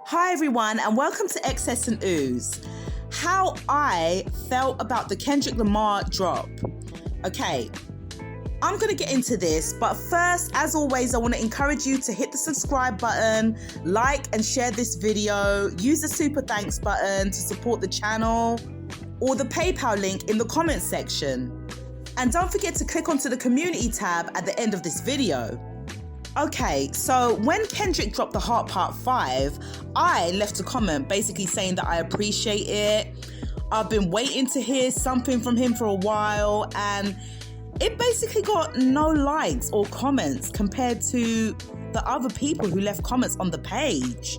Hi everyone and welcome to Excess and Ooze. How I felt about the Kendrick Lamar drop. Okay, I'm going to get into this, but first, as always, I want to encourage you to hit the subscribe button, like and share this video, use the super thanks button to support the channel, or the PayPal link in the comments section. And don't forget to click onto the community tab at the end of this video. Okay, so when Kendrick dropped the Heart Part 5, I left a comment basically saying that I appreciate it. I've been waiting to hear something from him for a while, and it basically got no likes or comments compared to the other people who left comments on the page,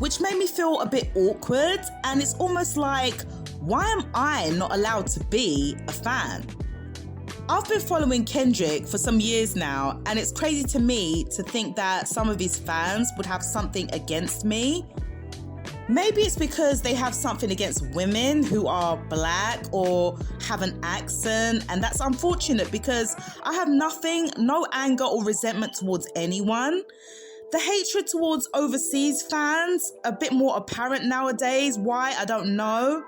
which made me feel a bit awkward, and it's almost like, why am I not allowed to be a fan? I've been following Kendrick for some years now, and it's crazy to me to think that some of his fans would have something against me. Maybe it's because they have something against women who are black or have an accent, and that's unfortunate because I have no anger or resentment towards anyone. The hatred towards overseas fans, a bit more apparent nowadays. Why? I don't know.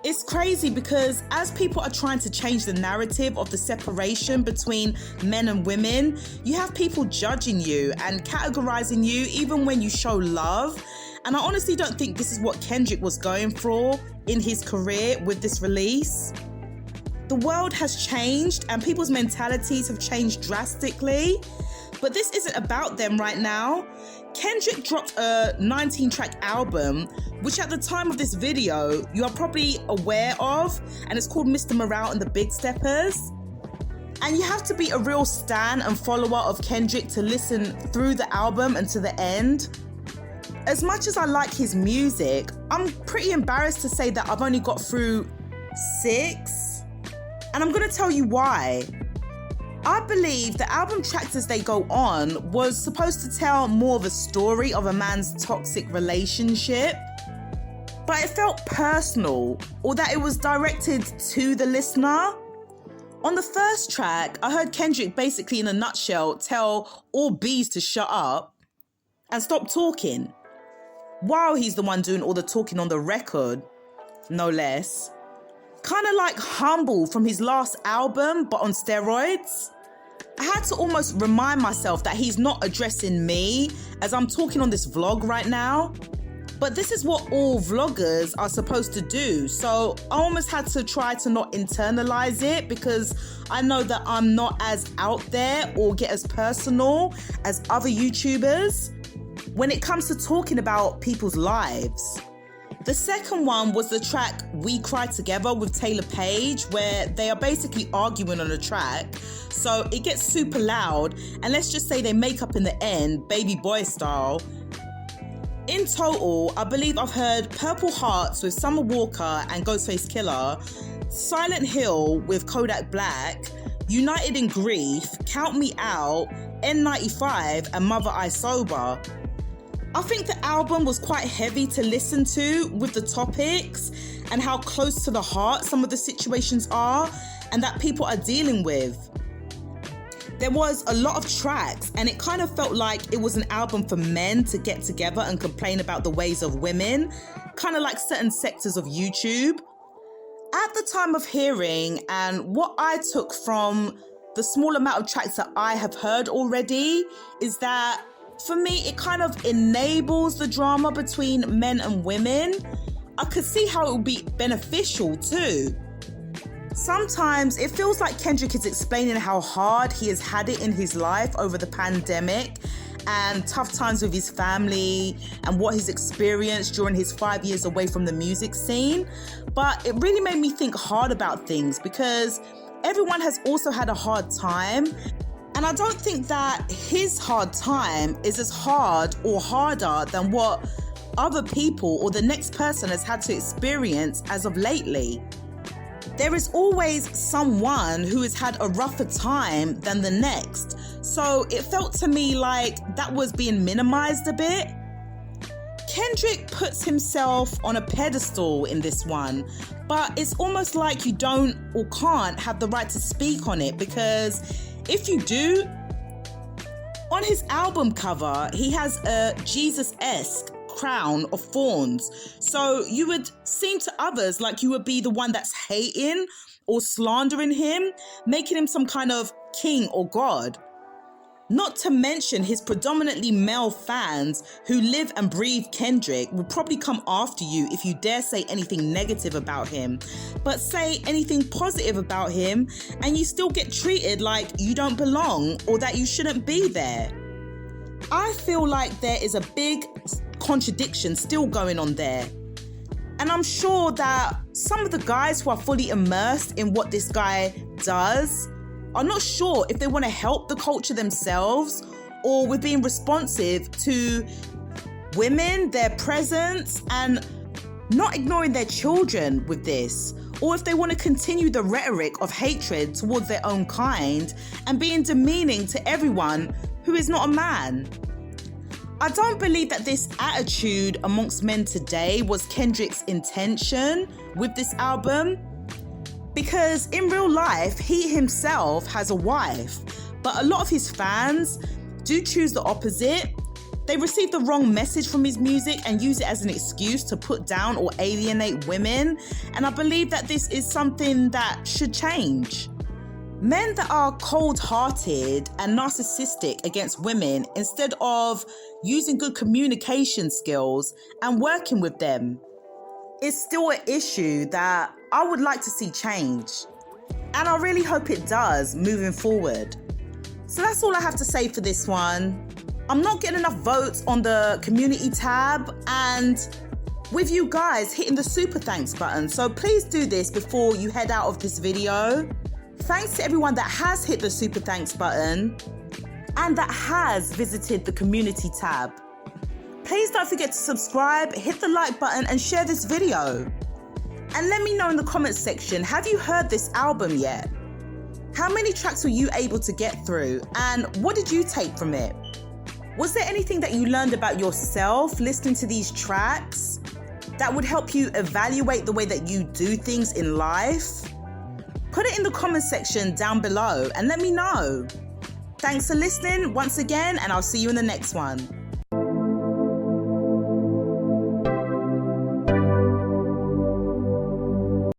It's crazy because as people are trying to change the narrative of the separation between men and women, you have people judging you and categorizing you even when you show love. And I honestly don't think this is what Kendrick was going for in his career with this release. The world has changed and people's mentalities have changed drastically, but this isn't about them right now. Kendrick dropped a 19-track album, which at the time of this video, you are probably aware of, and it's called Mr. Morale and the Big Steppers. And you have to be a real stan and follower of Kendrick to listen through the album and to the end. As much as I like his music, I'm pretty embarrassed to say that I've only got through 6, and I'm gonna tell you why. I believe the album tracks as they go on was supposed to tell more of a story of a man's toxic relationship, but it felt personal, or that it was directed to the listener. On the first track, I heard Kendrick basically in a nutshell tell all bees to shut up and stop talking, while he's the one doing all the talking on the record, no less. Kind of like Humble from his last album, but on steroids. I had to almost remind myself that he's not addressing me as I'm talking on this vlog right now. But this is what all vloggers are supposed to do. So I almost had to try to not internalize it because I know that I'm not as out there or get as personal as other YouTubers when it comes to talking about people's lives. The second one was the track We Cry Together with Taylor Page, where they are basically arguing on a track. So it gets super loud, and let's just say they make up in the end, baby boy style. In total, I believe I've heard Purple Hearts with Summer Walker and Ghostface Killer, Silent Hill with Kodak Black, United in Grief, Count Me Out, N95 and Mother I Sober. I think the album was quite heavy to listen to with the topics and how close to the heart some of the situations are and that people are dealing with. There was a lot of tracks and it kind of felt like it was an album for men to get together and complain about the ways of women, kind of like certain sectors of YouTube. At the time of hearing, and what I took from the small amount of tracks that I have heard already, is that for me, it kind of enables the drama between men and women. I could see how it would be beneficial too. Sometimes it feels like Kendrick is explaining how hard he has had it in his life over the pandemic and tough times with his family and what he's experienced during his 5 years away from the music scene. But it really made me think hard about things because everyone has also had a hard time. And I don't think that his hard time is as hard or harder than what other people or the next person has had to experience as of lately. There is always someone who has had a rougher time than the next. So it felt to me like that was being minimized a bit. Kendrick puts himself on a pedestal in this one, but it's almost like you don't or can't have the right to speak on it because if you do, on his album cover, he has a Jesus-esque crown of thorns. So you would seem to others like you would be the one that's hating or slandering him, making him some kind of king or god. Not to mention his predominantly male fans who live and breathe Kendrick will probably come after you if you dare say anything negative about him. But say anything positive about him and you still get treated like you don't belong or that you shouldn't be there. I feel like there is a big contradiction still going on there. And I'm sure that some of the guys who are fully immersed in what this guy does are not sure if they want to help the culture themselves or with being responsive to women, their presence, and not ignoring their children with this, or if they want to continue the rhetoric of hatred towards their own kind and being demeaning to everyone who is not a man. I don't believe that this attitude amongst men today was Kendrick's intention with this album, because in real life, he himself has a wife, but a lot of his fans do choose the opposite. They receive the wrong message from his music and use it as an excuse to put down or alienate women, and I believe that this is something that should change. Men that are cold-hearted and narcissistic against women instead of using good communication skills and working with them is still an issue that I would like to see change. And I really hope it does moving forward. So that's all I have to say for this one. I'm not getting enough votes on the community tab and with you guys hitting the super thanks button. So please do this before you head out of this video. Thanks to everyone that has hit the super thanks button and that has visited the community tab. Please don't forget to subscribe, hit the like button and share this video. And let me know in the comments section, have you heard this album yet? How many tracks were you able to get through and what did you take from it? Was there anything that you learned about yourself listening to these tracks that would help you evaluate the way that you do things in life? Put it in the comments section down below and let me know. Thanks for listening once again and I'll see you in the next one.